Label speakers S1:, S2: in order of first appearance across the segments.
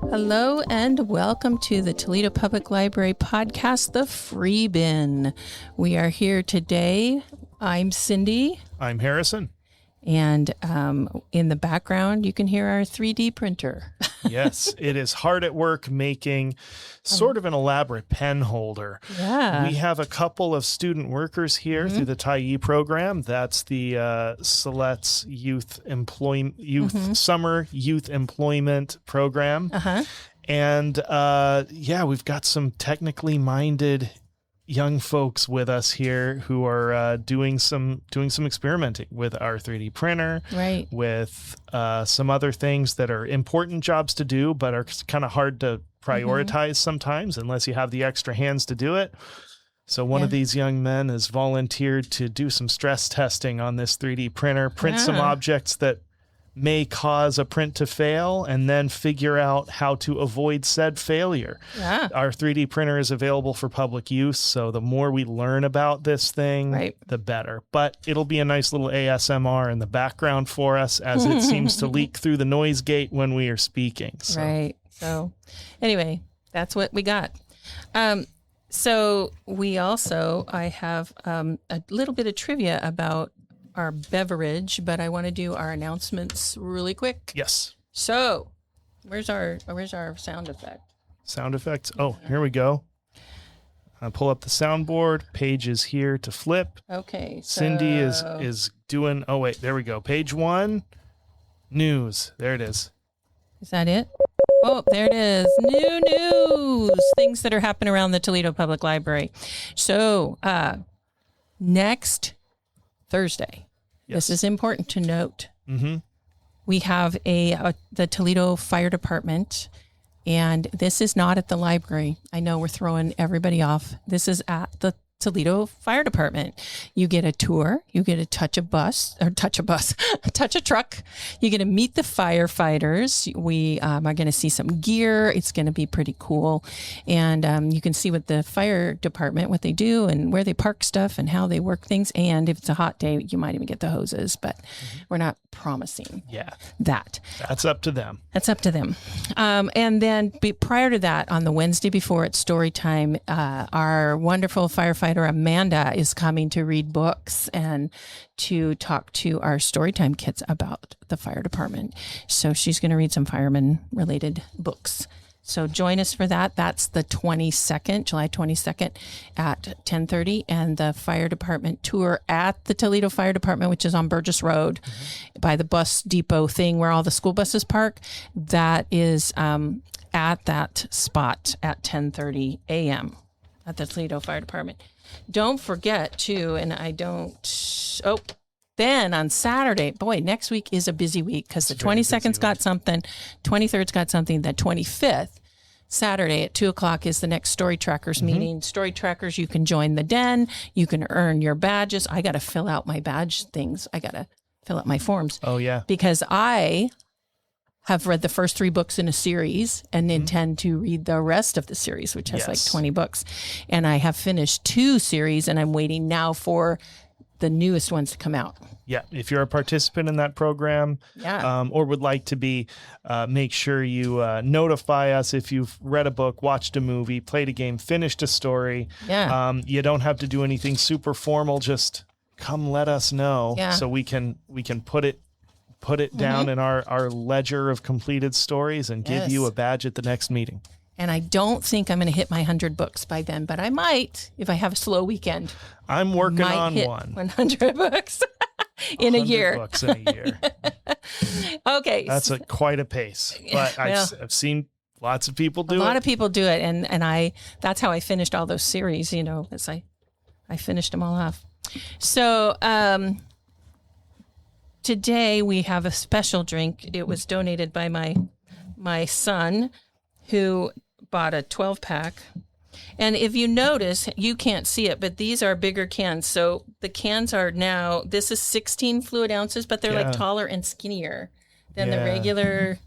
S1: Hello and welcome to the Toledo Public Library podcast, The Free Bin. We are here today. I'm Cindy.
S2: I'm Harrison.
S1: And in the background, you can hear our 3D printer.
S2: Yes, it is hard at work making sort of an elaborate pen holder.
S1: Yeah.
S2: We have a couple of student workers here through the TIE program. That's the Silet's Summer Youth Employment Program. And we've got some technically minded young folks with us here who are doing some experimenting with our 3D printer,
S1: right? With
S2: some other things that are important jobs to do, but are kind of hard to prioritize sometimes unless you have the extra hands to do it. So one of these young men has volunteered to do some stress testing on this 3D printer, print some objects that may cause a print to fail, and then figure out how to avoid said failure. Yeah. Our 3D printer is available for public use, so the more we learn about this thing, the better. But it'll be a nice little ASMR in the background for us as it seems to leak through the noise gate when we are speaking. So.
S1: Right. So anyway, that's what we got. So we also, I have a little bit of trivia about our beverage, but I want to do our announcements really quick.
S2: Yes.
S1: So, where's our sound effect?
S2: Sound effects. Oh, here we go. Pull up the soundboard. Page is here to flip.
S1: Okay. So
S2: Cindy is doing. Oh wait, there we go. Page 1, news. There it is.
S1: Is that it? Oh, there it is. New news. Things that are happening around the Toledo Public Library. So, next Thursday. Yes. This is important to note. We have the Toledo Fire Department, and this is not at the library. I know we're throwing everybody off. This is at the Toledo Fire Department. You get a tour. You get to touch a truck. You get to meet the firefighters. We are going to see some gear. It's going to be pretty cool. And you can see what the fire department, what they do and where they park stuff and how they work things. And if it's a hot day, you might even get the hoses, but we're not promising that.
S2: That's up to them.
S1: And then prior to that, on the Wednesday before it's story time, our wonderful firefighter Amanda is coming to read books and to talk to our storytime kids about the fire department. So she's going to read some fireman related books. So join us for that. That's the 22nd, July 22nd at 10:30, and the fire department tour at the Toledo Fire Department, which is on Burgess Road by the bus depot thing where all the school buses park. That is at that spot at 10:30 a.m. at the Toledo Fire Department. Don't forget too, then on Saturday, boy, next week is a busy week because the 22nd's got something, 23rd's got something, the 25th, Saturday at 2:00 is the next Story Trackers meeting. Story Trackers, you can join the den. You can earn your badges. I got to fill out my badge things. I got to fill out my forms.
S2: Oh, yeah.
S1: Because I have read the first 3 books in a series and intend to read the rest of the series, which has like 20 books. And I have finished 2 series, and I'm waiting now for the newest ones to come out.
S2: Yeah. If you're a participant in that program or would like to be, make sure you notify us if you've read a book, watched a movie, played a game, finished a story. Yeah. You don't have to do anything super formal. Just come let us know so we can put it down in our ledger of completed stories and give you a badge at the next meeting.
S1: And I don't think I'm going to hit my 100 books by then, but I might if I have a slow weekend.
S2: I'm working on
S1: hit
S2: one.
S1: 100 books in a year.
S2: 100 books in a year.
S1: Okay.
S2: That's quite a pace. But I've seen lots of people do it.
S1: A lot of people do it. And that's how I finished all those series, as I finished them all off. So today we have a special drink. It was donated by my son, who bought a 12-pack. And if you notice, you can't see it, but these are bigger cans. So the cans are now, this is 16 fluid ounces, but they're like taller and skinnier than the regular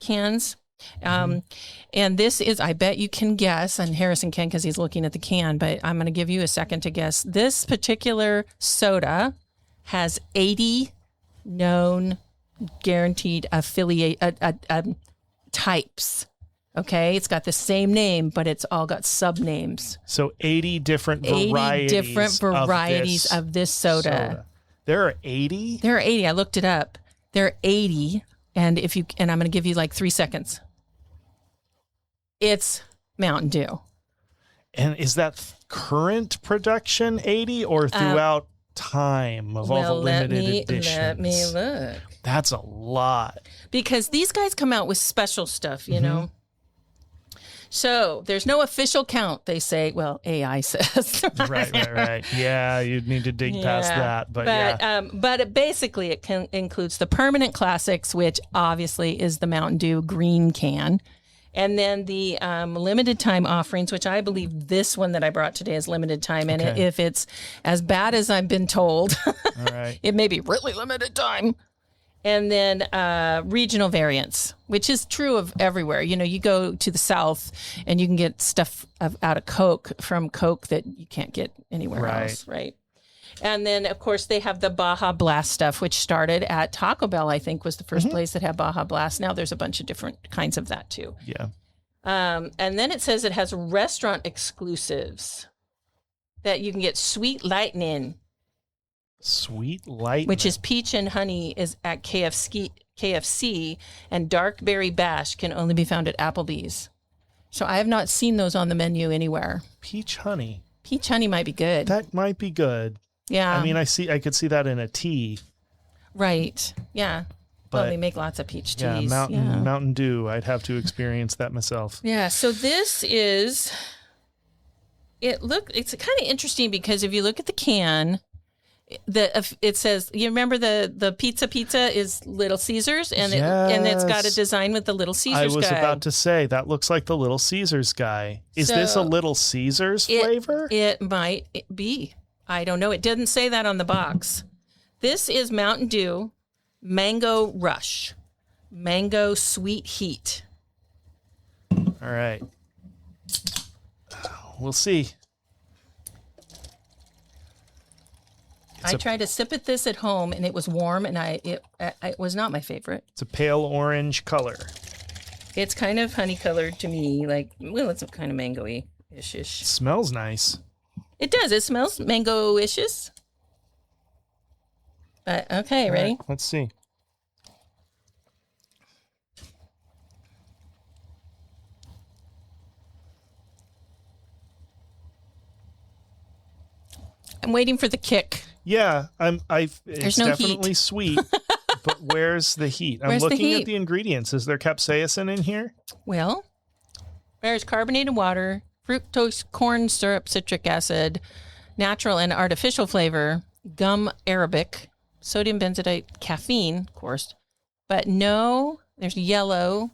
S1: cans. And this is, I bet you can guess, and Harrison can because he's looking at the can, but I'm going to give you a second to guess. This particular soda has 80 known guaranteed affiliate types. Okay, it's got the same name, but it's all got sub names.
S2: So 80 different varieties
S1: of this soda.
S2: There are 80?
S1: There are 80. I looked it up. There are 80, and I'm going to give you like 3 seconds. It's Mountain Dew.
S2: And is that current production 80 or throughout time of all the limited editions?
S1: Let me look.
S2: That's a lot.
S1: Because these guys come out with special stuff, you know. So there's no official count, they say. Well, AI says.
S2: Right. Yeah, you'd need to dig past that.
S1: But basically it includes the permanent classics, which obviously is the Mountain Dew green can. And then the limited time offerings, which I believe this one that I brought today is limited time. And if it's as bad as I've been told, it may be really limited time. And then regional variants, which is true of everywhere. You know, you go to the South and you can get stuff out of Coke from Coke that you can't get anywhere else, right? And then, of course, they have the Baja Blast stuff, which started at Taco Bell, I think, was the first place that had Baja Blast. Now there's a bunch of different kinds of that, too.
S2: Yeah.
S1: And then it says it has restaurant exclusives that you can get Sweet Lightning.
S2: Sweet Lightning.
S1: Which is peach and honey is at KFC, and Dark Berry Bash can only be found at Applebee's. So I have not seen those on the menu anywhere.
S2: Peach honey.
S1: Peach honey might be good.
S2: That might be good.
S1: Yeah.
S2: I mean, I could see that in a tea.
S1: Right. Yeah.
S2: But,
S1: they make lots of peach teas.
S2: Yeah, Mountain Dew. I'd have to experience that myself.
S1: Yeah. So this is, it's kind of interesting because if you look at the can, it says, you remember the pizza is Little Caesars, and it's got a design with the Little Caesars guy.
S2: I was about to say that looks like the Little Caesars guy. Is this a Little Caesars flavor?
S1: It might be. I don't know. It didn't say that on the box. This is Mountain Dew Mango Rush, Mango Sweet Heat.
S2: All right. We'll see.
S1: I tried to sip at this at home, and it was warm, and it was not my favorite.
S2: It's a pale orange color.
S1: It's kind of honey colored to me, it's kind of mango-y-ish.
S2: It smells nice.
S1: It does. It smells mango-ish. But okay, ready?
S2: Right, let's see.
S1: I'm waiting for the kick.
S2: Yeah, it's
S1: no
S2: definitely
S1: heat.
S2: Sweet, but where's the heat? I'm looking at the ingredients. Is there capsaicin in here?
S1: Well, there's carbonated water, fructose corn syrup, citric acid, natural and artificial flavor, gum arabic, sodium benzoate, caffeine, of course, but there's yellow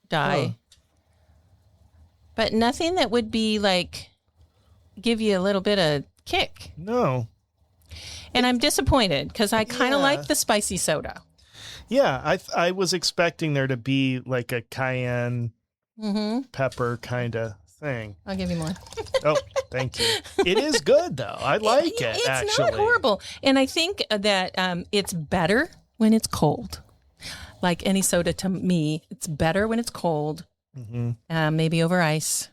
S1: dye, but nothing that would be give you a little bit of kick.
S2: No.
S1: And I'm disappointed because I kind of like the spicy soda.
S2: Yeah, I was expecting there to be like a cayenne pepper kind of thing.
S1: I'll give you more.
S2: Oh, thank you. It is good, though. I like it,
S1: it's
S2: actually.
S1: It's not horrible. And I think that it's better when it's cold. Like any soda to me, it's better when it's cold, maybe over ice.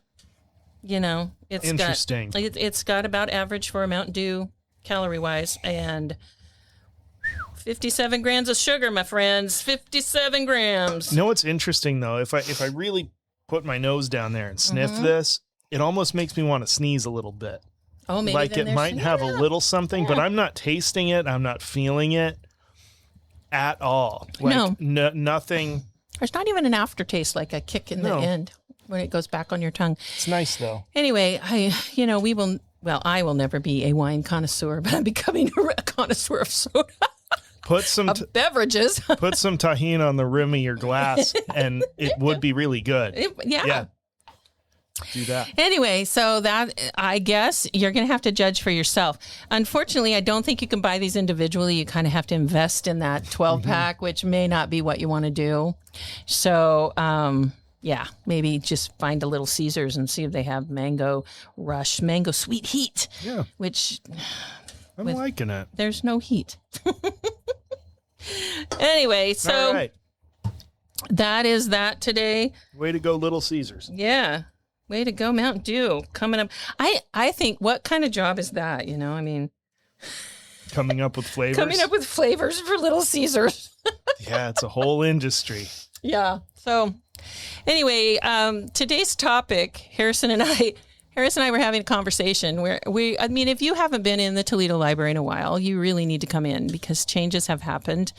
S1: It's
S2: interesting.
S1: It's got about average for a Mountain Dew calorie-wise, and 57 grams of sugar, my friends. 57 grams.
S2: You know what's interesting, though? If I really put my nose down there and sniff this, it almost makes me want to sneeze a little bit.
S1: Oh, maybe
S2: like it might have a little something, but I'm not tasting it. I'm not feeling it at all. Nothing.
S1: There's not even an aftertaste, like a kick in the end when it goes back on your tongue.
S2: It's nice, though.
S1: Anyway, I will never be a wine connoisseur, but I'm becoming a connoisseur of soda.
S2: Put some
S1: beverages.
S2: Put some tahini on the rim of your glass, and it would be really good.
S1: Yeah.
S2: do that.
S1: Anyway, so that, I guess you're going to have to judge for yourself. Unfortunately, I don't think you can buy these individually. You kind of have to invest in that 12 pack, which may not be what you want to do. So, yeah, maybe just find a Little Caesars and see if they have Mango Rush, Mango Sweet Heat.
S2: Yeah.
S1: Which
S2: I'm liking it.
S1: There's no heat. Anyway, so
S2: All right.
S1: that is that today.
S2: Way to go, Little Caesars.
S1: Yeah. Way to go, Mountain Dew. Coming up. I think, what kind of job is that? You know, I mean,
S2: coming up with flavors.
S1: coming up with flavors for Little Caesars.
S2: Yeah, it's a whole industry.
S1: Yeah. So anyway, today's topic, Harrison and I were having a conversation where I mean, if you haven't been in the Toledo Library in a while, you really need to come in because changes have happened.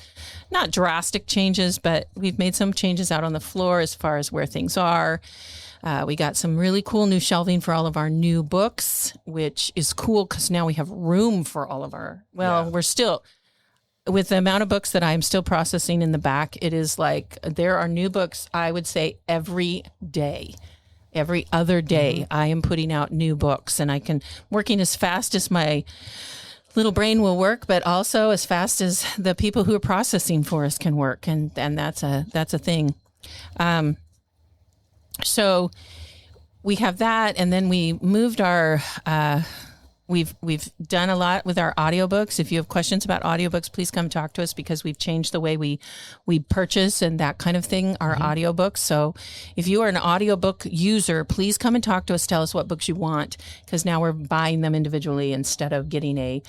S1: Not drastic changes, but we've made some changes out on the floor as far as where things are. We got some really cool new shelving for all of our new books, which is cool because now we have room for all of our, we're still, with the amount of books that I'm still processing in the back, it is like there are new books, I would say, every day. Every other day, I am putting out new books, and I can working as fast as my little brain will work, but also as fast as the people who are processing for us can work, and that's a thing. So we have that, and then we moved our. We've done a lot with our audiobooks. If you have questions about audiobooks, please come talk to us because we've changed the way we purchase and that kind of thing, our audiobooks. So if you are an audiobook user, please come and talk to us. Tell us what books you want because now we're buying them individually instead of getting a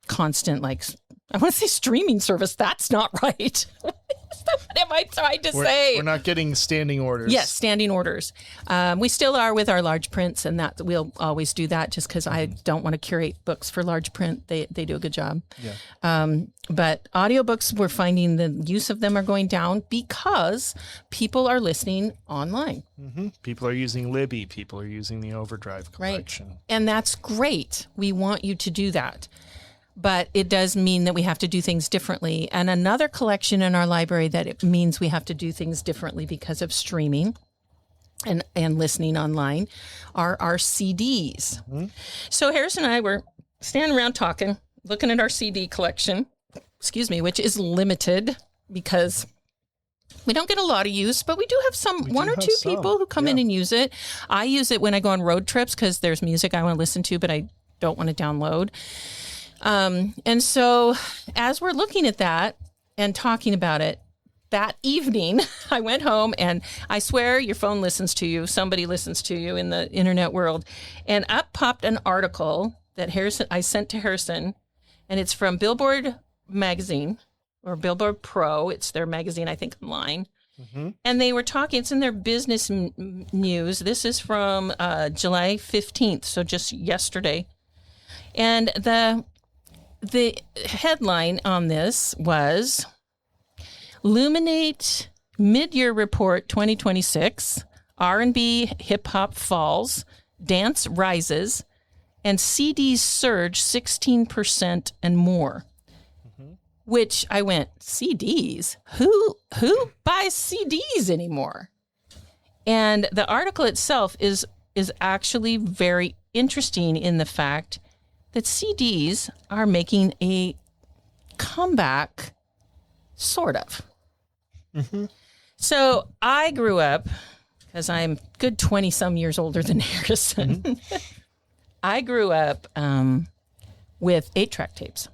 S1: constant, like, I want to say streaming service. That's not right. What am I trying to say?
S2: We're not getting standing orders.
S1: Yes, standing orders. We still are with our large prints, and that we'll always do that just because I don't want to curate books for large print. They do a good job. Yeah. But audiobooks, we're finding the use of them are going down because people are listening online.
S2: Mm-hmm. People are using Libby. People are using the Overdrive collection.
S1: Right. And that's great. We want you to do that. But it does mean that we have to do things differently. And another collection in our library that it means we have to do things differently because of streaming and listening online are our CDs. Mm-hmm. So Harrison and I were standing around talking, looking at our CD collection, which is limited because we don't get a lot of use, but we do have one or two people who come in and use it. I use it when I go on road trips because there's music I want to listen to, but I don't want to download. And so as we're looking at that and talking about it, that evening I went home and I swear your phone listens to you. Somebody listens to you in the internet world. And up popped an article that I sent to Harrison, and it's from Billboard magazine or Billboard Pro. It's their magazine, I think, online. Mm-hmm. And they were talking, it's in their business news. This is from July 15th, so just yesterday. And the headline on this was Luminate Midyear Report 2026, R&B hip hop falls, dance rises, and CDs surge 16% and more. Mm-hmm. Which I went, CDs? Who buys CDs anymore? And the article itself is actually very interesting in the fact that CDs are making a comeback, sort of. Mm-hmm. So I grew up, because I'm good 20-some years older than Harrison, mm-hmm. I grew up with 8-track tapes.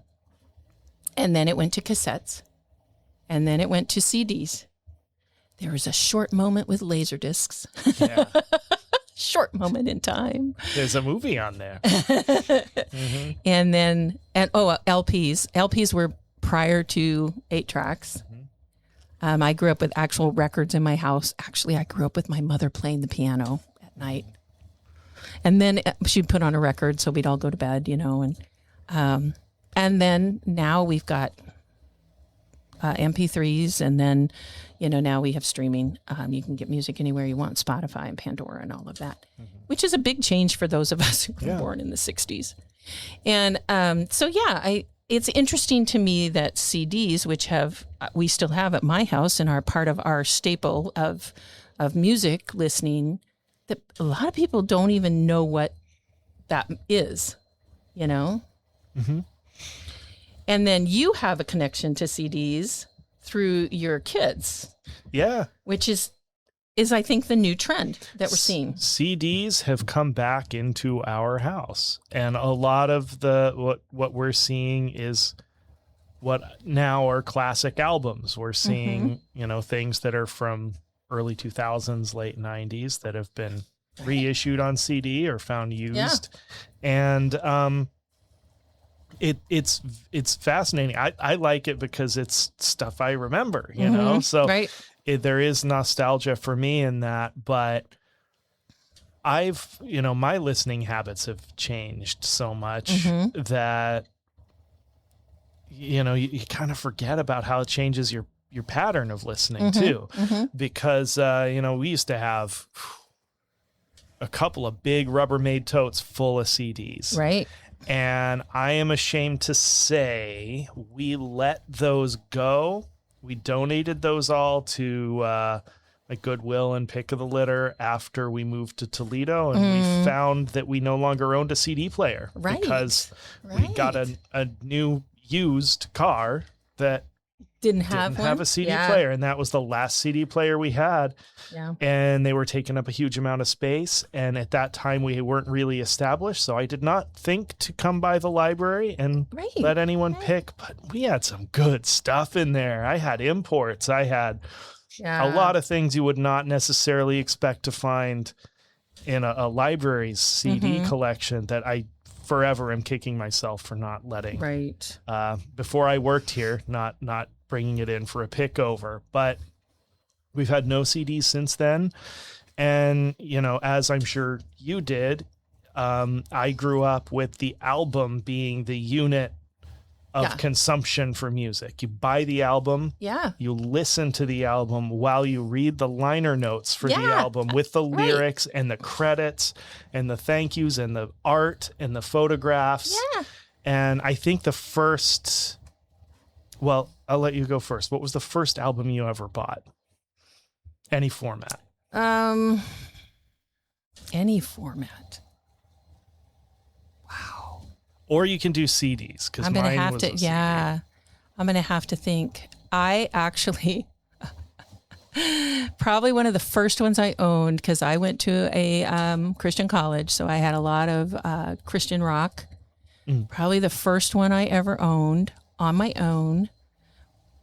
S1: And then it went to cassettes. And then it went to CDs. There was a short moment with Laserdiscs. Yeah. Short moment in time.
S2: There's a movie on there. Mm-hmm.
S1: And then, LPs. LPs were prior to 8-tracks. Mm-hmm. I grew up with actual records in my house. Actually, I grew up with my mother playing the piano at night. And then she'd put on a record, so we'd all go to bed, and then now we've got MP3s, and then, now we have streaming. You can get music anywhere you want, Spotify and Pandora and all of that, mm-hmm. which is a big change for those of us who were born in the 60s. And it's interesting to me that CDs, which we still have at my house and are part of our staple of of music listening that a lot of people don't even know what that is,
S2: Mm-hmm.
S1: And then you have a connection to CDs through your kids.
S2: Yeah.
S1: Which is I think the new trend that we're seeing.
S2: CDs have come back into our house, and a lot of what we're seeing is what now are classic albums. We're seeing, things that are from early 2000s, late 90s that have been reissued on CD or found used. Yeah. And it's fascinating. I like it because it's stuff I remember, so
S1: right.
S2: There is nostalgia for me in that, but my listening habits have changed so much that, you kind of forget about how it changes your pattern of listening too, because, we used to have a couple of big Rubbermaid totes full of CDs.
S1: Right.
S2: And I am ashamed to say we let those go. We donated those all to Goodwill and Pick of the Litter after we moved to Toledo, and we found that we no longer owned a CD player because we got a new used car that didn't have a CD player, and that was the last CD player we had. Yeah. And they were taking up a huge amount of space, and at that time we weren't really established, so I did not think to come by the library and let anyone pick, but we had some good stuff in there. I had imports. I had a lot of things you would not necessarily expect to find in a library's CD collection that I forever am kicking myself for not letting.
S1: Right.
S2: Before I worked here, not bringing it in for a pick over, but we've had no CDs since then. And, as I'm sure you did, I grew up with the album being the unit of consumption for music. You buy the album, you listen to the album while you read the liner notes for the album with the lyrics and the credits and the thank yous and the art and the photographs. Yeah. And I think I'll let you go first. What was the first album you ever bought? Any format.
S1: Any format. Wow.
S2: Or you can do CDs, because mine was a CD.
S1: I'm going to have to think. I actually, probably one of the first ones I owned, because I went to a Christian college, so I had a lot of Christian rock. Probably the first one I ever owned on my own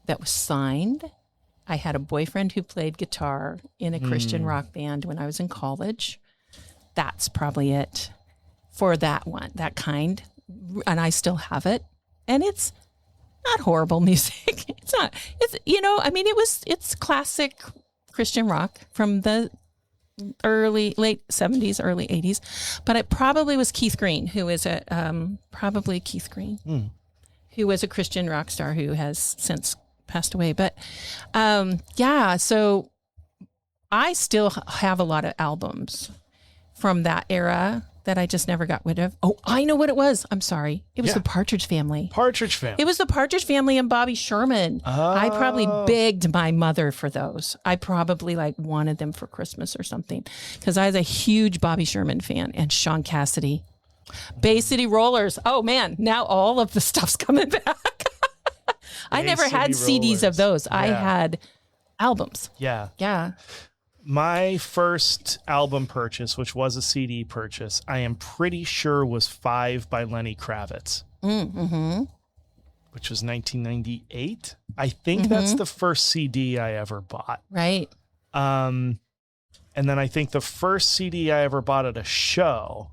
S1: that was signed. I had a boyfriend who played guitar in a Christian rock band when I was in college. That's probably it for that one, that kind. And I still have it. And it's not horrible music. It's classic Christian rock from the late 70s, early 80s. But it probably was Keith Green, who was who was a Christian rock star who has since passed away. But so I still have a lot of albums from that era that I just never got rid of. Oh, I know what it was. I'm sorry. It was the Partridge Family.
S2: Partridge Family.
S1: It was the Partridge Family and Bobby Sherman. Oh. I probably begged my mother for those. I probably wanted them for Christmas or something, because I was a huge Bobby Sherman fan, and Sean Cassidy. Bay City Rollers. Oh man, now all of the stuff's coming back. I never had CDs of those. Yeah. I had albums.
S2: Yeah.
S1: Yeah.
S2: My first album purchase, which was a CD purchase, I am pretty sure was 5 by Lenny Kravitz, which was 1998. I think that's the first CD I ever bought.
S1: Right.
S2: And then I think the first CD I ever bought at a show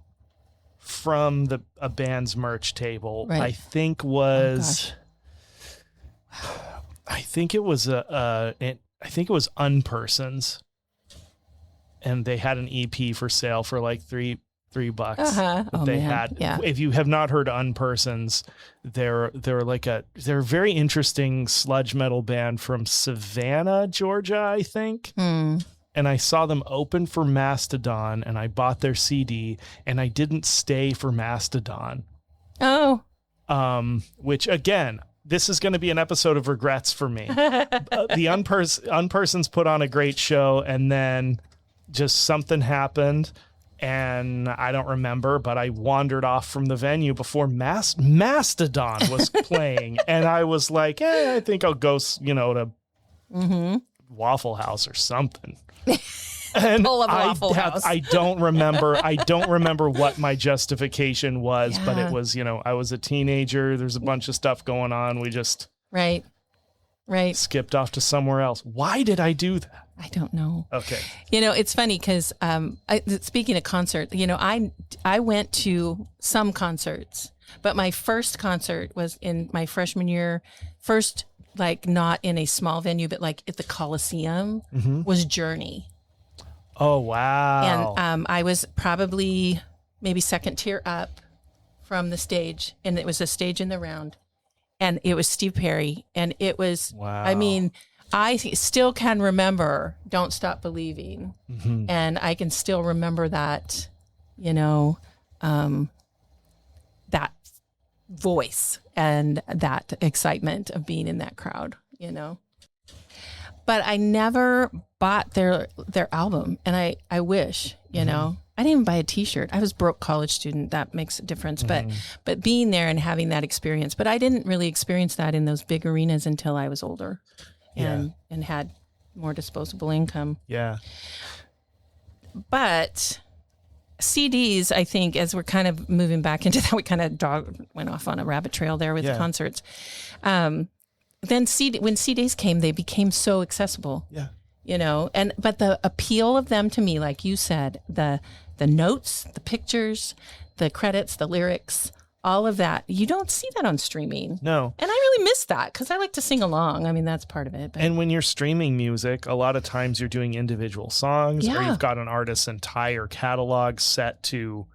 S2: from a band's merch table, I think was, I think it was Unpersons. And they had an EP for sale for like $3 $3. If you have not heard Unpersons, they're a very interesting sludge metal band from Savannah, Georgia, I think. And I saw them open for Mastodon, and I bought their CD, and I didn't stay for Mastodon.
S1: Oh.
S2: Which again, this is going to be an episode of regrets for me. The Unpersons put on a great show, and then just something happened, and I don't remember, but I wandered off from the venue before Mastodon was playing, and I was like, I think I'll go, to Waffle House or something. And I don't remember what my justification was, but it was, I was a teenager. There's a bunch of stuff going on. We just
S1: right
S2: skipped off to somewhere else. Why did I do that?
S1: I don't know.
S2: Okay.
S1: It's funny because speaking of concert, I went to some concerts, but my first concert was in my freshman year. First, like not in a small venue, but like at the Coliseum was Journey.
S2: Oh, wow.
S1: And I was probably maybe second tier up from the stage, and it was a stage in the round, and it was Steve Perry, and it was,
S2: wow.
S1: I mean, I still can remember Don't Stop Believing, and I can still remember that, that voice and that excitement of being in that crowd, But I never bought their album, and I wish, I didn't even buy a T-shirt. I was broke college student. That makes a difference. But being there and having that experience, but I didn't really experience that in those big arenas until I was older, and had more disposable income.
S2: Yeah.
S1: But CDs, I think, as we're kind of moving back into that, we kind of went off on a rabbit trail there with concerts. Then when CDs came, they became so accessible.
S2: Yeah.
S1: But the appeal of them to me, like you said, the notes, the pictures, the credits, the lyrics, all of that, you don't see that on streaming.
S2: No.
S1: And I really miss that because I like to sing along. I mean, that's part of it. But.
S2: And when you're streaming music, a lot of times you're doing individual songs, or you've got an artist's entire catalog set to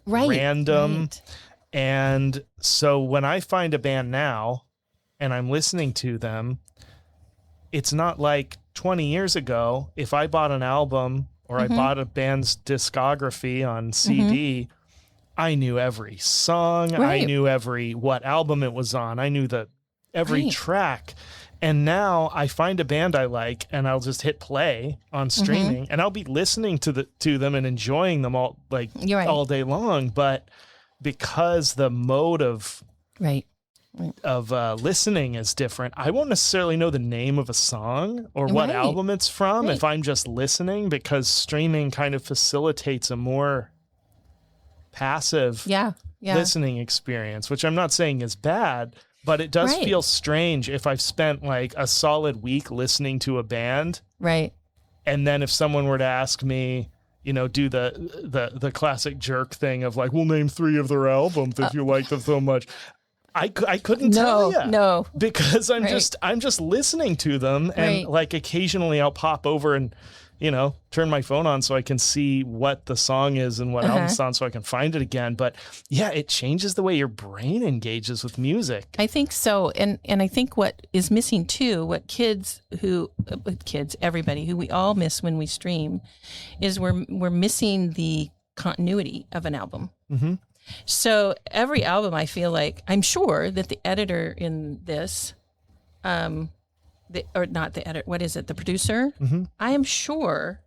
S2: random. Right. And so when I find a band now, and I'm listening to them, it's not like 20 years ago, if I bought an album or I bought a band's discography on CD, I knew every song.
S1: Right.
S2: I knew what album it was on. I knew every track. And now I find a band I like, and I'll just hit play on streaming, and I'll be listening to them and enjoying them all all day long. But because the mode of listening is different, I won't necessarily know the name of a song or what album it's from if I'm just listening, because streaming kind of facilitates a more passive listening experience, which I'm not saying is bad, but it does feel strange if I've spent like a solid week listening to a band.
S1: Right.
S2: And then if someone were to ask me, do the classic jerk thing of like, we'll name 3 of their albums if you like them so much. I couldn't tell you.
S1: No.
S2: Because I'm just listening to them, and like occasionally I'll pop over and, turn my phone on so I can see what the song is and what album it's on so I can find it again. But yeah, it changes the way your brain engages with music.
S1: I think so. And I think what is missing too, what everybody who we all miss when we stream, is we're missing the continuity of an album. Mm-hmm. So every album, I feel like, I'm sure that the editor in this, or not the editor, what is it, the producer? Mm-hmm. I am sure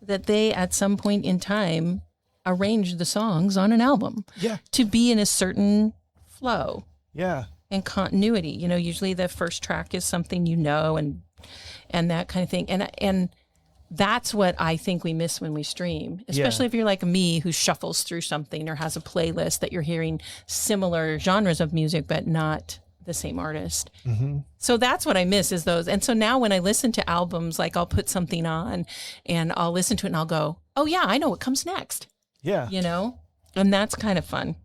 S1: that they, at some point in time, arranged the songs on an album to be in a certain flow and continuity. Usually the first track is something and that kind of thing. And that's what I think we miss when we stream, especially if you're like me who shuffles through something or has a playlist that you're hearing similar genres of music, but not the same artist. Mm-hmm. So that's what I miss, is those. And so now when I listen to albums, like I'll put something on and I'll listen to it and I'll go, oh yeah, I know what comes next.
S2: Yeah.
S1: And that's kind of fun.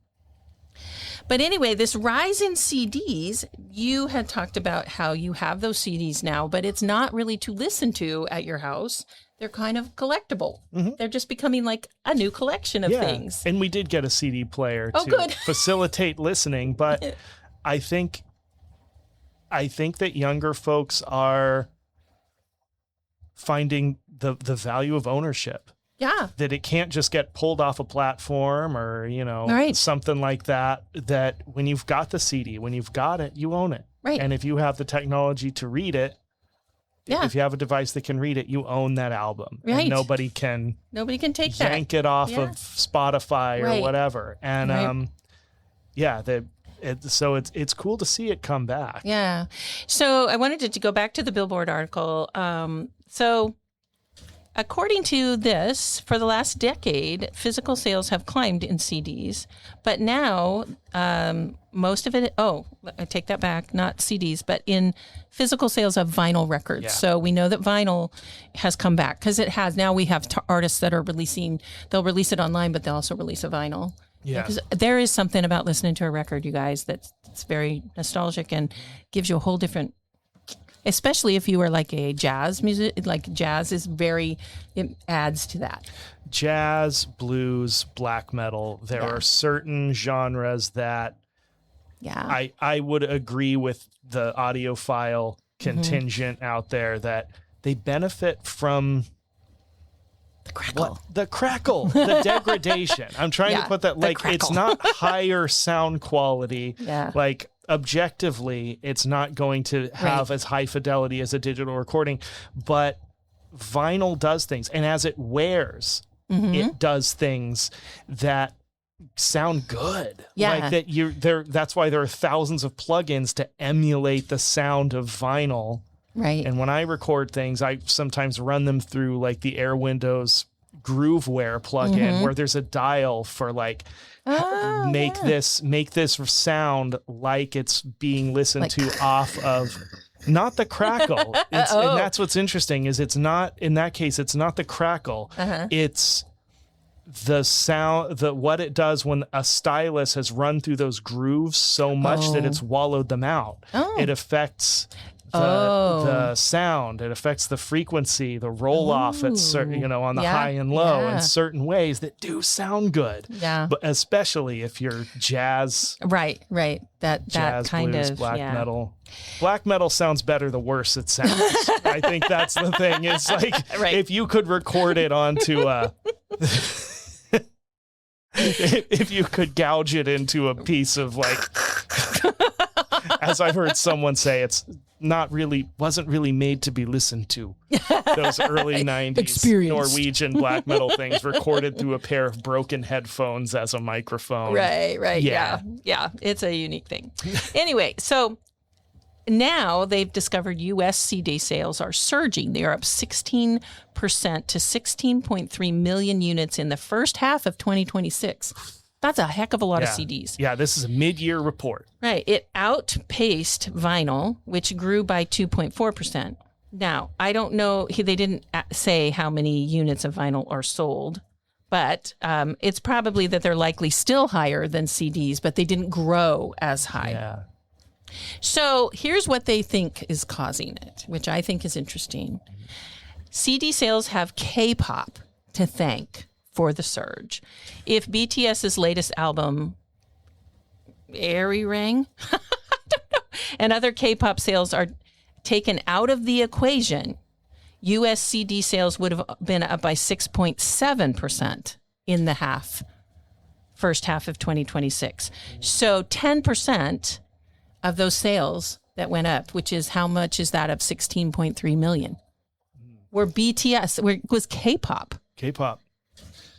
S1: But anyway, this rise in CDs, you had talked about how you have those CDs now, but it's not really to listen to at your house. They're kind of collectible. Mm-hmm. They're just becoming like a new collection of things.
S2: And we did get a CD player to facilitate listening, but I think that younger folks are finding the value of ownership.
S1: Yeah.
S2: That it can't just get pulled off a platform or,
S1: Right.
S2: something like that, that when you've got the CD, when you've got it, you own it.
S1: Right.
S2: And if you have the technology to read it,
S1: Yeah.
S2: if you have a device that can read it, you own that album.
S1: Right.
S2: And nobody can
S1: take that.
S2: yank it off
S1: Yeah.
S2: of Spotify or
S1: Right.
S2: whatever. And
S1: Right.
S2: so it's cool to see it come back.
S1: Yeah. So I wanted to go back to the Billboard article. So according to this, for the last decade, physical sales have climbed in CDs, but now most of it, I take that back, not CDs, but in physical sales of vinyl records.
S2: Yeah.
S1: So we know that vinyl has come back because it has. Now we have artists that are they'll release it online, but they'll also release a vinyl.
S2: Yeah.
S1: Because there is something about listening to a record, you guys, that's very nostalgic and gives you a whole different, especially if you are like a jazz music, like jazz is it adds to that.
S2: Jazz, blues, black metal. There are certain genres that I would agree with the audiophile contingent out there that they benefit from the crackle, the degradation. I'm trying to put that, like, it's not higher sound quality.
S1: Yeah.
S2: Like, objectively, it's not going to have as high fidelity as a digital recording, but vinyl does things. And as it wears, it does things that sound good.
S1: Yeah.
S2: Like that's why there are thousands of plugins to emulate the sound of vinyl.
S1: Right.
S2: And when I record things, I sometimes run them through like the Air Windows Grooveware plugin where there's a dial for like make this sound like it's being listened to off of not the crackle. And that's what's interesting is it's not, in that case, it's not the crackle. It's the sound, what it does when a stylus has run through those grooves so much that it's wallowed them out. It affects the sound. It affects the frequency, the roll off at certain, on the high and low in certain ways that do sound good.
S1: Yeah.
S2: But especially if you're jazz.
S1: Right. That kind
S2: blues,
S1: of
S2: black metal. Black metal sounds better the worse it sounds. I think that's the thing. It's like if you could record it onto if you could gouge it into a piece of like as I've heard someone say, it's wasn't really made to be listened to. Those early 90s Norwegian black metal things recorded through a pair of broken headphones as a microphone.
S1: Right. Yeah. It's a unique thing. Anyway, so now they've discovered U.S. CD sales are surging. They are up 16% to 16.3 million units in the first half of 2026. That's a heck of a lot of CDs.
S2: Yeah, this is a mid-year report.
S1: Right. It outpaced vinyl, which grew by 2.4%. Now, I don't know, they didn't say how many units of vinyl are sold, but it's probably that they're likely still higher than CDs, but they didn't grow as high.
S2: Yeah.
S1: So here's what they think is causing it, which I think is interesting. CD sales have K-pop to thank for the surge. If BTS's latest album, Airy Ring, and other K-pop sales are taken out of the equation, U.S. CD sales would have been up by 6.7% in the first half of 2026. So 10% of those sales that went up, which is how much is that of 16.3 million, were was K-pop.
S2: K-pop.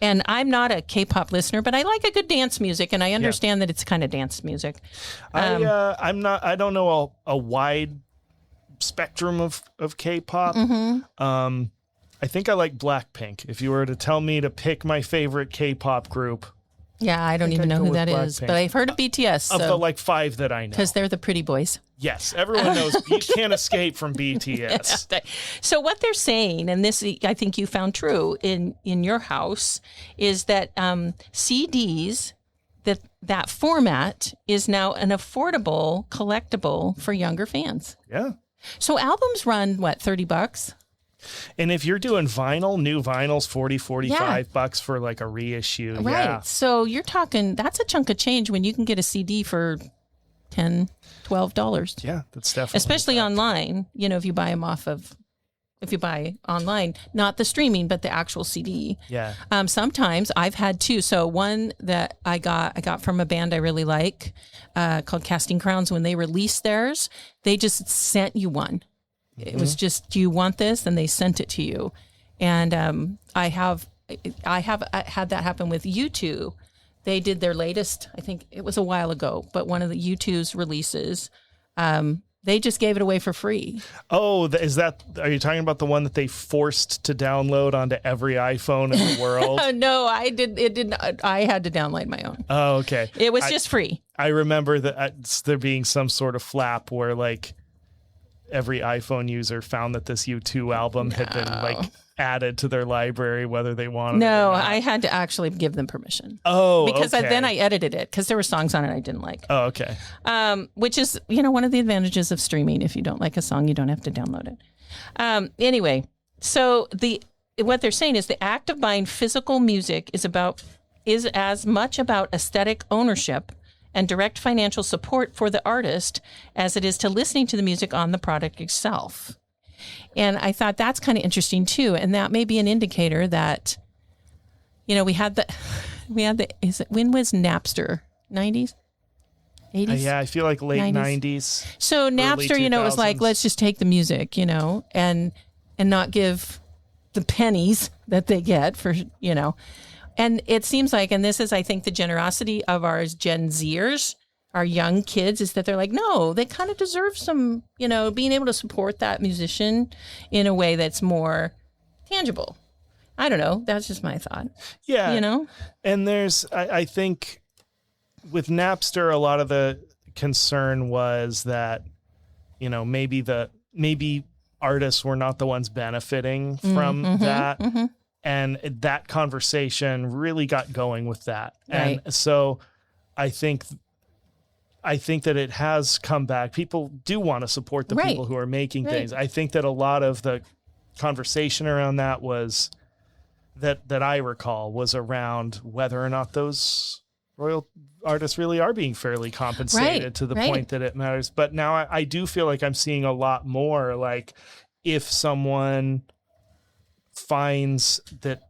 S1: And I'm not a K-pop listener, but I like a good dance music, and I understand that it's kind of dance music.
S2: I don't know a wide spectrum of K-pop. I think I like Blackpink. If you were to tell me to pick my favorite K-pop group,
S1: yeah, I don't even know who that is, but I've heard of BTS.
S2: Of the like 5 that I know.
S1: Because they're the pretty boys.
S2: Yes, everyone knows you can't escape from BTS.
S1: So what they're saying, and this I think you found true in your house, is that CDs, that format is now an affordable collectible for younger fans.
S2: Yeah.
S1: So albums run, what, $30?
S2: And if you're doing vinyl, new vinyls, $45 for like a reissue.
S1: Right.
S2: Yeah.
S1: So you're talking, that's a chunk of change when you can get a CD for $10, $12.
S2: Yeah, that's definitely.
S1: Especially online, if you buy them off of if you buy online, not the streaming, but the actual CD.
S2: Yeah.
S1: Sometimes I've had two. So one that I got from a band I really like called Casting Crowns. When they released theirs, they just sent you one. It was just, do you want this? And they sent it to you. And I have had that happen with U2. They did their latest, I think it was a while ago, but one of the U2's releases, they just gave it away for free.
S2: Oh, are you talking about the one that they forced to download onto every iPhone in the world?
S1: No, I had to download my own.
S2: Oh, okay.
S1: It was just free.
S2: I remember that there being some sort of flap where like every iPhone user found that this U2 album had been like added to their library, whether they wanted it or not.
S1: I had to actually give them permission.
S2: Oh,
S1: because
S2: okay.
S1: then I edited it because there were songs on it I didn't like.
S2: Oh, okay.
S1: Which is, one of the advantages of streaming. If you don't like a song, you don't have to download it. Anyway, so what they're saying is the act of buying physical music is as much about aesthetic ownership and direct financial support for the artist as it is to listening to the music on the product itself. And I thought that's kind of interesting too. And that may be an indicator that, when was Napster? 90s? 80s?
S2: Yeah, I feel like late 90s.
S1: So Napster, it was like, let's just take the music, and not give the pennies that they get for, And it seems like, and this is, I think, the generosity of our Gen Zers, our young kids, is that they're like, no, they kind of deserve some, being able to support that musician in a way that's more tangible. I don't know. That's just my thought.
S2: Yeah. And I think with Napster, a lot of the concern was that, maybe artists were not the ones benefiting from that. Mm-hmm. And that conversation really got going with that.
S1: Right.
S2: And so I think that it has come back. People do want to support the people who are making things. I think that a lot of the conversation around that was that I recall was around whether or not those royal artists really are being fairly compensated to the point that it matters. But now I do feel like I'm seeing a lot more, like if someone finds that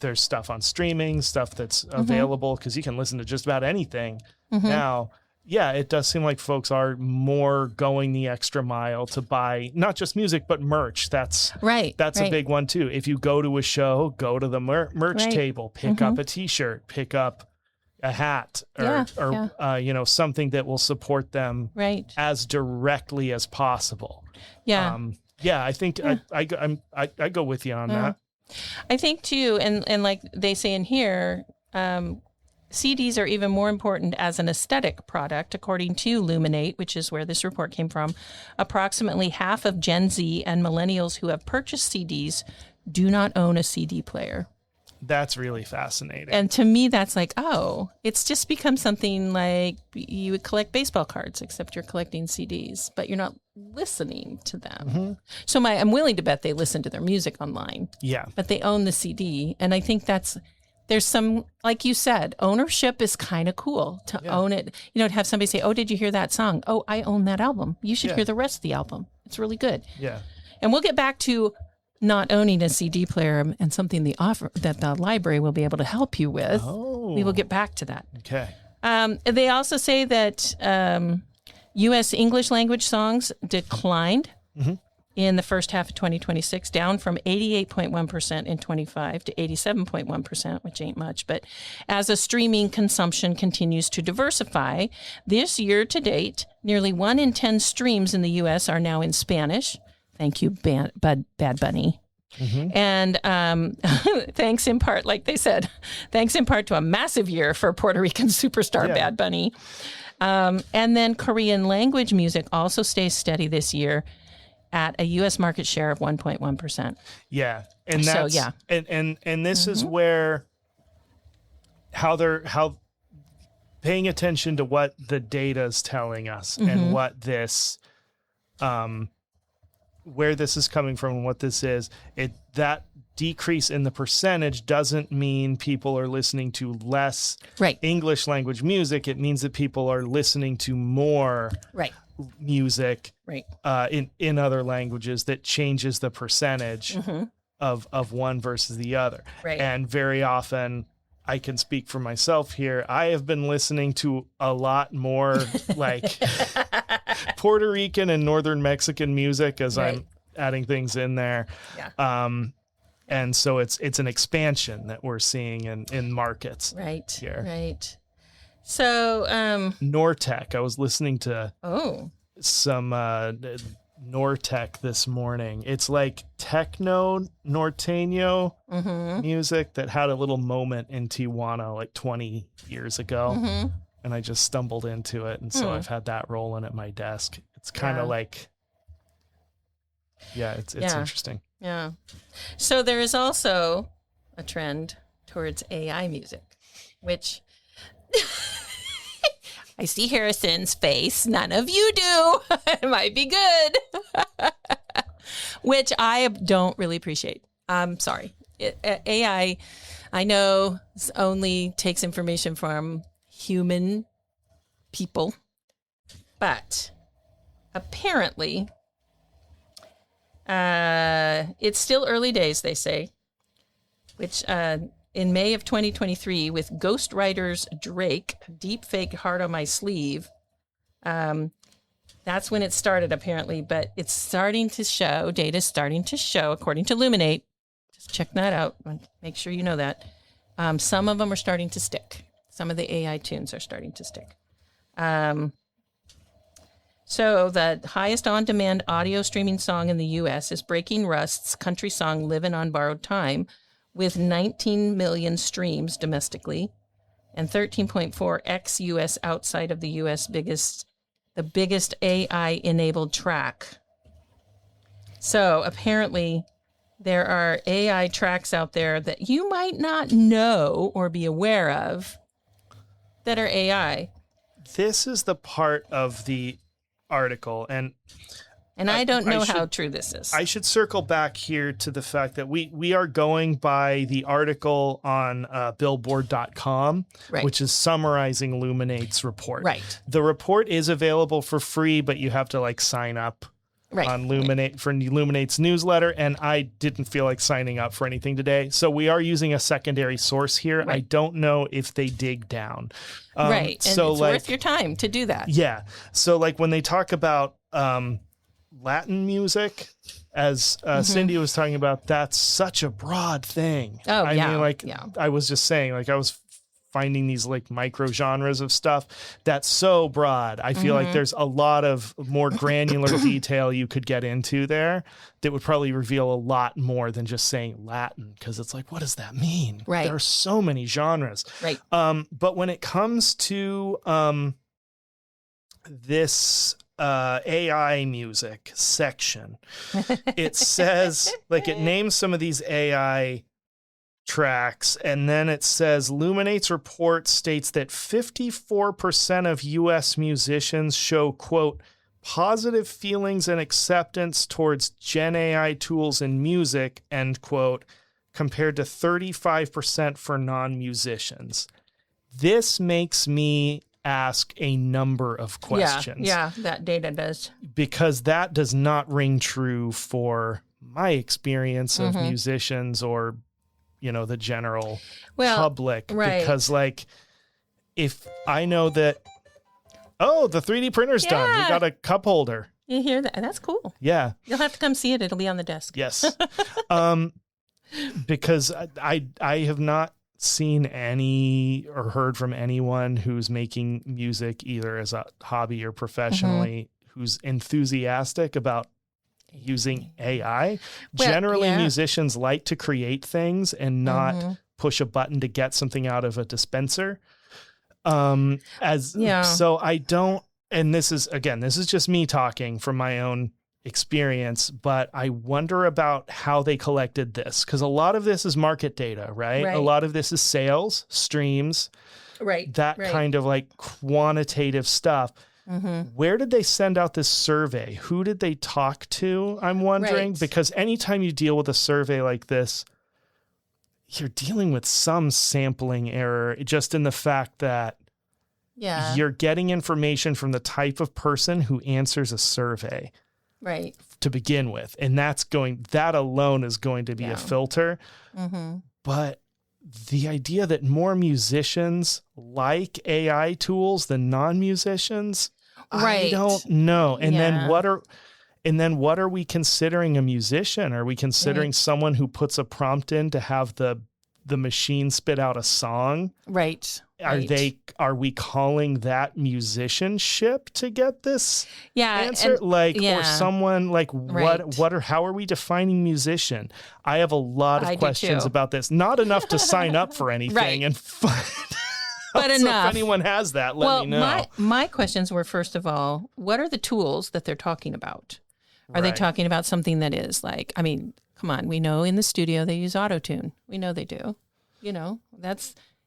S2: there's stuff on streaming, stuff that's available, because you can listen to just about anything now. Yeah, it does seem like folks are more going the extra mile to buy not just music, but merch. That's a big one too. If you go to a show, go to the merch table, pick up a T-shirt, pick up a hat, or something that will support them as directly as possible. Yeah. I think I go with you on that.
S1: I think too, and like they say in here, CDs are even more important as an aesthetic product, according to Luminate, which is where this report came from. Approximately half of Gen Z and millennials who have purchased CDs do not own a CD player.
S2: That's really fascinating.
S1: And to me, that's like, it's just become something like you would collect baseball cards, except you're collecting CDs, but you're not listening to them. Mm-hmm. So I'm willing to bet they listen to their music online. Yeah. But they own the CD. And I think there's some, like you said, ownership is kind of cool to own it. To have somebody say, oh, did you hear that song? Oh, I own that album. You should hear the rest of the album. It's really good. Yeah. And we'll get back to not owning a CD player and something that the library will be able to help you with. Oh. We will get back to that. Okay. They also say that U.S. English language songs declined in the first half of 2026, down from 88.1% in 25 to 87.1%, which ain't much. But as a streaming consumption continues to diversify, this year to date, nearly 1 in 10 streams in the U.S. are now in Spanish. Thank you, Bad Bunny. Mm-hmm. And thanks in part, like they said, thanks in part to a massive year for Puerto Rican superstar Bad Bunny. And then Korean language music also stays steady this year at a U.S. market share of 1.1%. Yeah. And that's, and this is where how paying attention to what the data is telling us and what this, where this is coming from and what this is, that
S2: decrease in the percentage doesn't mean people are listening to less English language music. It means that people are listening to more music in other languages that changes the percentage of one versus the other. And very often, I can speak for myself here, I have been listening to a lot more like Puerto Rican and Northern Mexican music as I'm adding things in there. And so it's an expansion that we're seeing in markets here.
S1: So
S2: Nortec, I was listening to some Nortec this morning. It's like techno norteño music that had a little moment in Tijuana like 20 years ago. And I just stumbled into it. And so I've had that rolling at my desk. It's kind of like, it's interesting.
S1: Yeah. So there is also a trend towards AI music, which I see Harrison's face. None of you do. It might be good. Which I don't really appreciate. I'm sorry. AI, I know, only takes information from human people. But apparently, it's still early days, they say, which in May of 2023 with ghostwriters Drake, deepfake Heart on My Sleeve. That's when it started, apparently, but it's starting to show, data's starting to show, according to Luminate, just check that out, make sure you know that, some of them are starting to stick. Some of the AI tunes are starting to stick. So the highest on-demand audio streaming song in the U.S. is Breaking Rust's country song Livin' on Borrowed Time, with 19 million streams domestically and 13.4 ex-U.S. outside of the U.S. the biggest AI-enabled track. So apparently there are AI tracks out there that you might not know or be aware of that are AI.
S2: This is the part of the article, and
S1: I don't know how true this is.
S2: I should circle back here to the fact that we are going by the article on Billboard.com, which is summarizing Luminate's report. The report is available for free, but you have to like sign up on Luminate for Luminate's newsletter, and I didn't feel like signing up for anything today. So we are using a secondary source here. I don't know if they dig down.
S1: And so it's worth your time to do that.
S2: Yeah. So like when they talk about Latin music, as Cindy was talking about, that's such a broad thing. I mean, I was just saying, like I was finding these like micro genres of stuff that's so broad. I feel like there's a lot of more granular detail you could get into there that would probably reveal a lot more than just saying Latin, because it's like, what does that mean? There are so many genres. But when it comes to this AI music section, it says, like, it names some of these AI tracks, and then it says Luminate's report states that 54% of U.S. musicians show, quote, positive feelings and acceptance towards Gen AI tools in music, end quote, compared to 35% for non-musicians. This makes me ask a number of questions.
S1: Yeah, that data does.
S2: Because that does not ring true for my experience of musicians or, you know, the general public. Because, like, if I know that, the 3D printer's done. We got a cup holder.
S1: You hear that? That's cool.
S2: Yeah.
S1: You'll have to come see it. It'll be on the desk.
S2: Yes. Because I have not seen any or heard from anyone who's making music either as a hobby or professionally who's enthusiastic about using AI. Generally, musicians like to create things and not push a button to get something out of a dispenser. So I don't, and this is just me talking from my own experience, but I wonder about how they collected this, because a lot of this is market data, right? A lot of this is sales, streams, that kind of like quantitative stuff. Where did they send out this survey? Who did they talk to? I'm wondering, because anytime you deal with a survey like this, you're dealing with some sampling error just in the fact that you're getting information from the type of person who answers a survey.
S1: Right.
S2: To begin with. And that alone is going to be a filter. Mm-hmm. But the idea that more musicians like AI tools than non-musicians, I don't know. And then what are we considering a musician? Are we considering someone who puts a prompt in to have the machine spit out a song?
S1: Right.
S2: Are we calling that musicianship to get this answer? Or someone how are we defining musician? I have a lot of questions about this. Not enough to sign up for anything and find
S1: but enough.
S2: If anyone has that, let me know.
S1: My questions were, first of all, what are the tools that they're talking about? Are they talking about something that is like, I mean, come on, we know in the studio they use auto-tune. We know they do.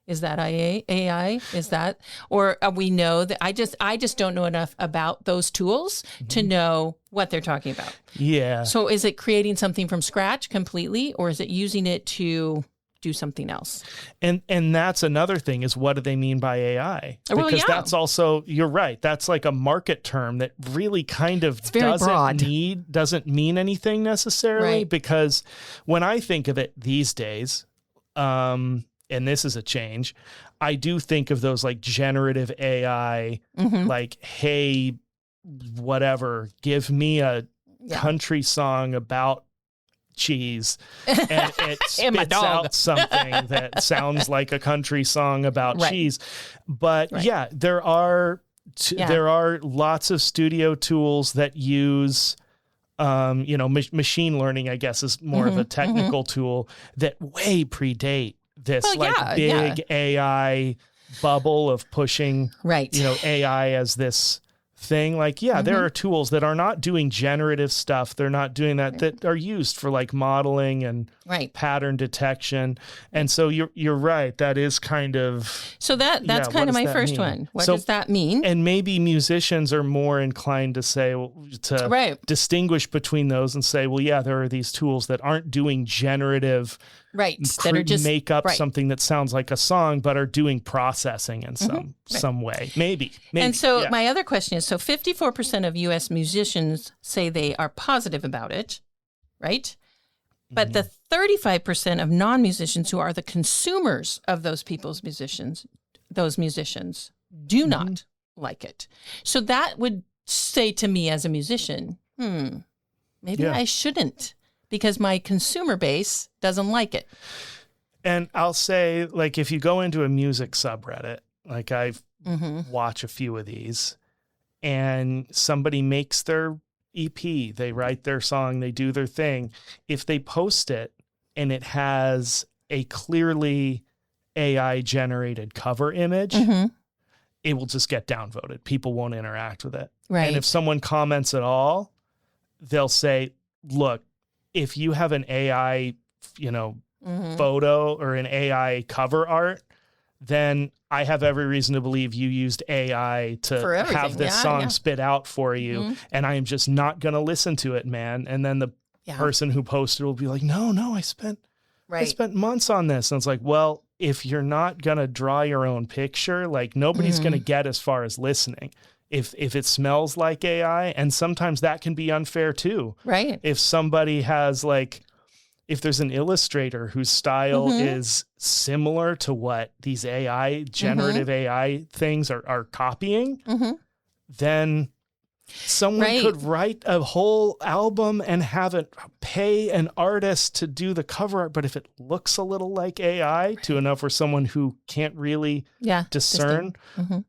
S1: Is that AI? Is that, or we know that I just don't know enough about those tools to know what they're talking about.
S2: Yeah.
S1: So is it creating something from scratch completely, or is it using it to do something else?
S2: And that's another thing is, what do they mean by AI? Because that's also, you're right. That's like a market term that really kind of doesn't mean anything necessarily, because when I think of it these days, and this is a change, I do think of those like generative AI, like, hey, whatever, give me a country song about cheese, and it spits out something that sounds like a country song about cheese. But there are lots of studio tools that use machine learning, I guess, is more of a technical tool that way predate this big AI bubble of pushing, AI as this thing. Like, there are tools that are not doing generative stuff. They're not doing that are used for like modeling and pattern detection. And so you're right. That is kind of,
S1: so that's kind of my first one. What does that mean?
S2: And maybe musicians are more inclined to say, distinguish between those and say, well, there are these tools that aren't doing generative,
S1: that are just
S2: make up something that sounds like a song, but are doing processing in some way. Maybe.
S1: And so my other question is, so 54% of U.S. musicians say they are positive about it, right? But the 35% of non-musicians who are the consumers of those musicians do not like it. So that would say to me as a musician, maybe I shouldn't, because my consumer base doesn't like it.
S2: And I'll say, like, if you go into a music subreddit, like I've watched a few of these, and somebody makes their EP, they write their song, they do their thing. If they post it and it has a clearly AI generated cover image, it will just get downvoted. People won't interact with it.
S1: Right.
S2: And if someone comments at all, they'll say, look, if you have an AI, photo or an AI cover art, then I have every reason to believe you used AI to have this song spit out for you. And I am just not going to listen to it, man. And then the person who posted will be like, no, I spent months on this. And it's like, well, if you're not going to draw your own picture, like nobody's going to get as far as listening. If it smells like AI, and sometimes that can be unfair too.
S1: Right.
S2: If somebody has if there's an illustrator whose style is similar to what these generative AI things are copying, then someone could write a whole album and have it pay an artist to do the cover art. But if it looks a little like AI to enough for someone who can't really discern,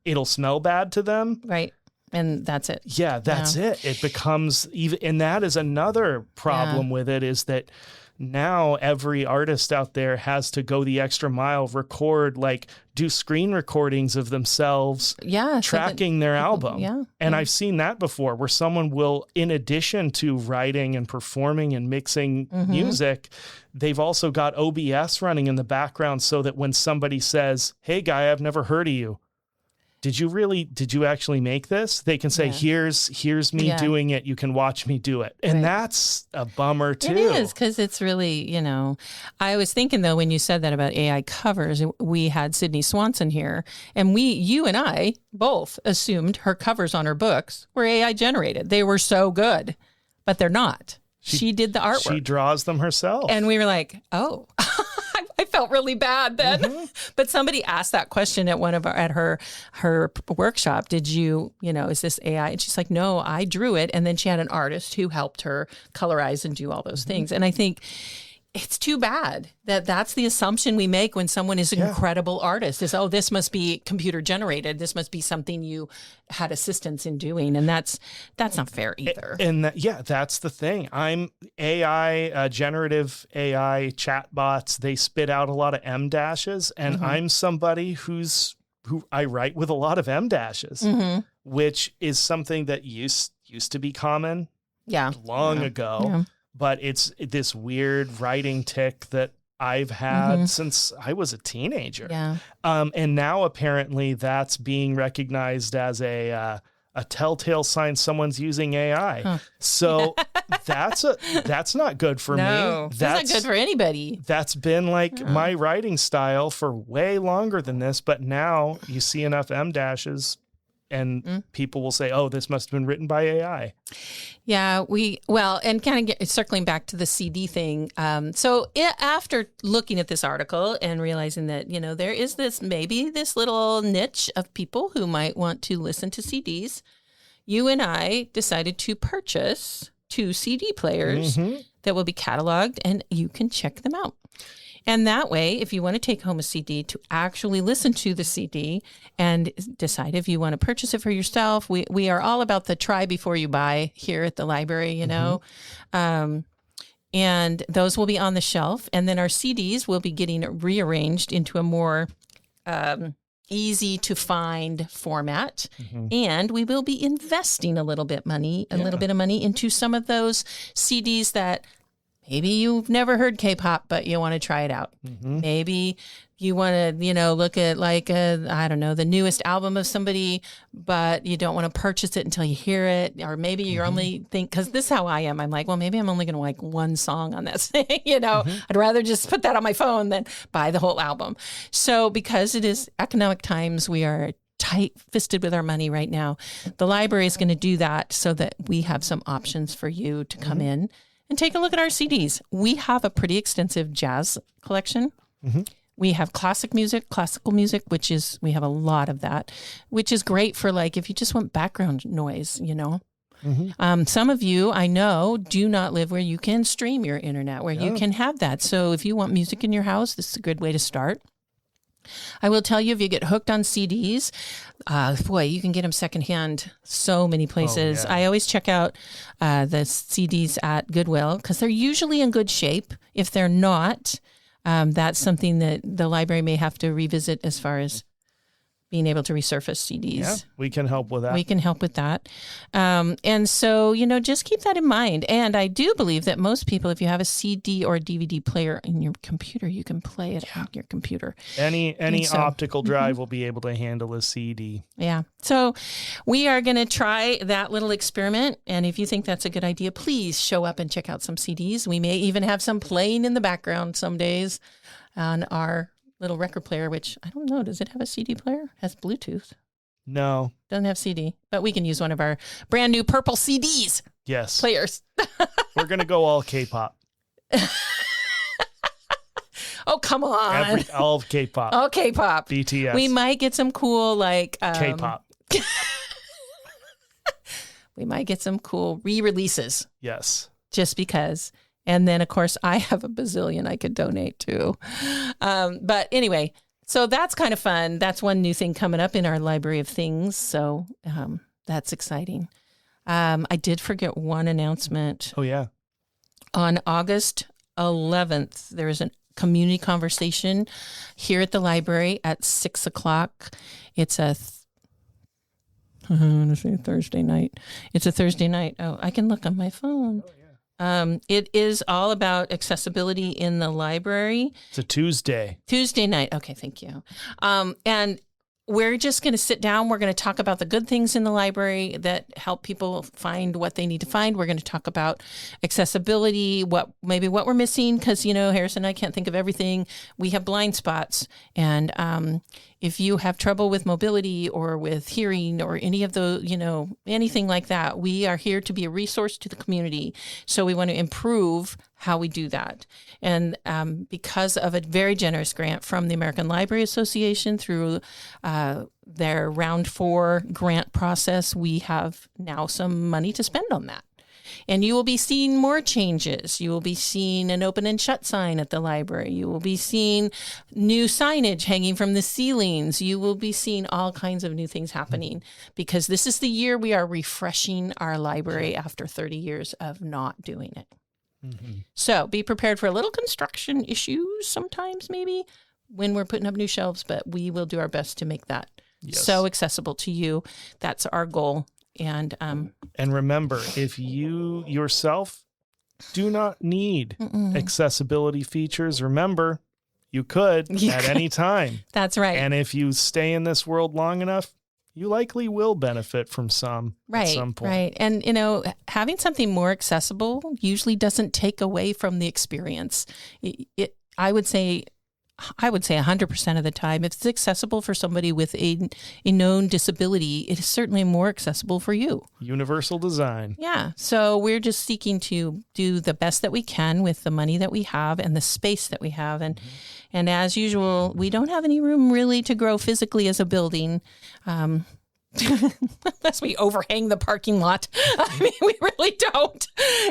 S2: it'll smell bad to them.
S1: Right. And that's it.
S2: Yeah, that's it. It becomes even, and that is another problem with it, is that now every artist out there has to go the extra mile, do screen recordings of themselves, tracking their album. Yeah. And I've seen that before, where someone will, in addition to writing and performing and mixing music, they've also got OBS running in the background so that when somebody says, hey guy, I've never heard of you, did you actually make this? They can say, here's me doing it. You can watch me do it. And that's a bummer too.
S1: It is, because it's really, I was thinking though, when you said that about AI covers, we had Sydney Swanson here, and you and I both assumed her covers on her books were AI generated. They were so good, but they're not. She did the artwork. She
S2: draws them herself.
S1: And we were like, oh, I felt really bad then. Mm-hmm. But somebody asked that question at her workshop. Did you, is this AI? And she's like, no, I drew it. And then she had an artist who helped her colorize and do all those things. And I think it's too bad that that's the assumption we make when someone is an incredible artist is, oh, this must be computer generated. This must be something you had assistance in doing. And that's not fair either.
S2: And that's the thing. I'm AI, generative AI chatbots. They spit out a lot of M dashes, and I'm somebody who I write with a lot of M dashes, which is something that used to be common long ago. Yeah. But it's this weird writing tick that I've had since I was a teenager. Yeah. And now apparently that's being recognized as a telltale sign someone's using AI. Huh. So that's not good for me.
S1: That's not good for anybody.
S2: That's been like my writing style for way longer than this. But now you see enough M dashes and people will say, oh, this must have been written by AI.
S1: Yeah, and kind of circling back to the CD thing. So after looking at this article and realizing that, there is this little niche of people who might want to listen to CDs, you and I decided to purchase 2 CD players that will be cataloged, and you can check them out. And that way, if you want to take home a CD to actually listen to the CD and decide if you want to purchase it for yourself, we are all about the try before you buy here at the library, and those will be on the shelf. And then our CDs will be getting rearranged into a more easy to find format. And we will be investing a little bit of money into some of those CDs that maybe you've never heard K-pop, but you want to try it out. Maybe you want to, look at the newest album of somebody, but you don't want to purchase it until you hear it. Or maybe you're only because this is how I am. I'm like, well, maybe I'm only going to like one song on this thing. I'd rather just put that on my phone than buy the whole album. So because it is economic times, we are tight-fisted with our money right now. The library is going to do that so that we have some options for you to come in and take a look at our CDs. We have a pretty extensive jazz collection. We have classical music, we have a lot of that, which is great for like, if you just want background noise, Some of you I know do not live where you can stream your internet, where you can have that. So if you want music in your house, this is a good way to start. I will tell you, if you get hooked on CDs, you can get them secondhand so many places. I always check out the CDs at Goodwill because they're usually in good shape. If they're not, that's something that the library may have to revisit as far as being able to resurface CDs.
S2: Yeah, we can help with that.
S1: We can help with that. And so, just keep that in mind. And I do believe that most people, if you have a CD or a DVD player in your computer, you can play it on your computer.
S2: Any optical drive will be able to handle a CD.
S1: Yeah. So we are going to try that little experiment. And if you think that's a good idea, please show up and check out some CDs. We may even have some playing in the background some days on our little record player, which I don't know. Does it have a CD player? It has Bluetooth.
S2: No.
S1: Doesn't have CD, but we can use one of our brand new purple CDs.
S2: Yes.
S1: Players.
S2: We're going to go all K-pop.
S1: Oh, come on.
S2: All K-pop.
S1: All K-pop.
S2: BTS.
S1: We might get some cool,
S2: K-pop.
S1: We might get some cool re-releases.
S2: Yes.
S1: Just because. And then, of course, I have a bazillion I could donate to. But anyway, so that's kind of fun. That's one new thing coming up in our library of things. So that's exciting. I did forget one announcement.
S2: Oh, yeah.
S1: On August 11th, there is a community conversation here at the library at 6 o'clock. It's I'm going to say Thursday night. It's a Thursday night. Oh, I can look on my phone. Oh, yeah. It is all about accessibility in the library.
S2: It's a Tuesday.
S1: Tuesday night. Okay, thank you. And we're just going to sit down. We're going to talk about the good things in the library that help people find what they need to find. We're going to talk about accessibility, what we're missing, because, Harrison and I can't think of everything. We have blind spots. And if you have trouble with mobility or with hearing or any of the, anything like that, we are here to be a resource to the community. So we want to improve how we do that. And because of a very generous grant from the American Library Association through their round 4 grant process, we have now some money to spend on that. And you will be seeing more changes. You will be seeing an open and shut sign at the library. You will be seeing new signage hanging from the ceilings. You will be seeing all kinds of new things happening because this is the year we are refreshing our library after 30 years of not doing it. Mm-hmm. So be prepared for a little construction issues sometimes, maybe, when we're putting up new shelves, but we will do our best to make that so accessible to you. That's our goal. And
S2: remember, if you yourself do not need accessibility features, remember, you could at any time.
S1: That's right.
S2: And if you stay in this world long enough, you likely will benefit from some at some point. Right.
S1: And, having something more accessible usually doesn't take away from the experience. I would say 100% of the time, if it's accessible for somebody with a known disability, it is certainly more accessible for you.
S2: Universal design.
S1: Yeah. So we're just seeking to do the best that we can with the money that we have and the space that we have. And and as usual, we don't have any room really to grow physically as a building. Unless we overhang the parking lot. I mean, we really don't.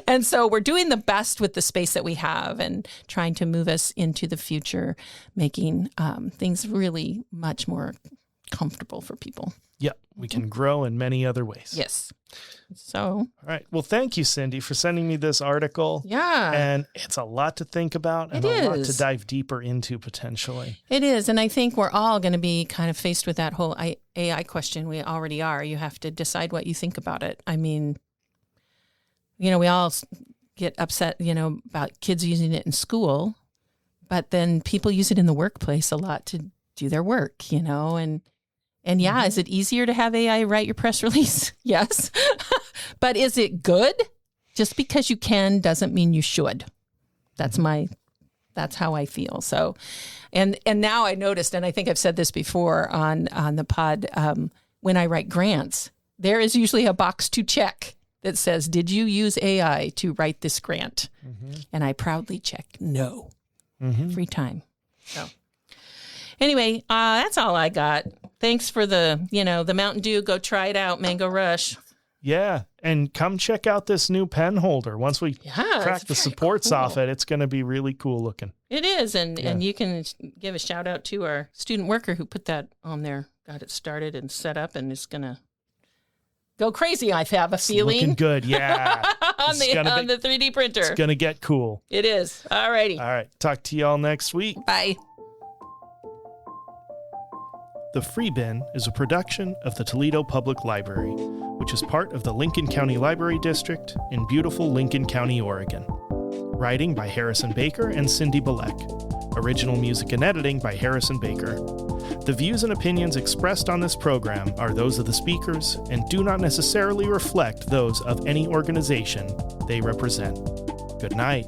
S1: And so we're doing the best with the space that we have and trying to move us into the future, making things really much more comfortable for people.
S2: Yep. We can grow in many other ways.
S1: Yes. So.
S2: All right. Well, thank you, Cindy, for sending me this article.
S1: Yeah.
S2: And it's a lot to think about and a lot to dive deeper into potentially.
S1: It is. And I think we're all going to be kind of faced with that whole AI question. We already are. You have to decide what you think about it. I mean, we all get upset, about kids using it in school, but then people use it in the workplace a lot to do their work, And yeah, is it easier to have AI write your press release? Yes. But is it good? Just because you can doesn't mean you should. That's how I feel. So, and now I noticed, and I think I've said this before on the pod, when I write grants, there is usually a box to check that says, did you use AI to write this grant? Mm-hmm. And I proudly check no every time. So anyway, that's all I got. Thanks for the Mountain Dew. Go try it out, Mango Rush.
S2: Yeah, and come check out this new pen holder. Once we crack the supports off it, it's going to be really cool looking.
S1: It is, and you can give a shout out to our student worker who put that on there, got it started and set up, and is going to go crazy, I have a feeling.
S2: Looking good, yeah.
S1: on the 3D printer.
S2: It's going to get cool.
S1: It is. All righty.
S2: All right, talk to you all next week.
S1: Bye.
S2: The Free Bin is a production of the Toledo Public Library, which is part of the Lincoln County Library District in beautiful Lincoln County, Oregon. Writing by Harrison Baker and Cindy Bilek. Original music and editing by Harrison Baker. The views and opinions expressed on this program are those of the speakers and do not necessarily reflect those of any organization they represent. Good night.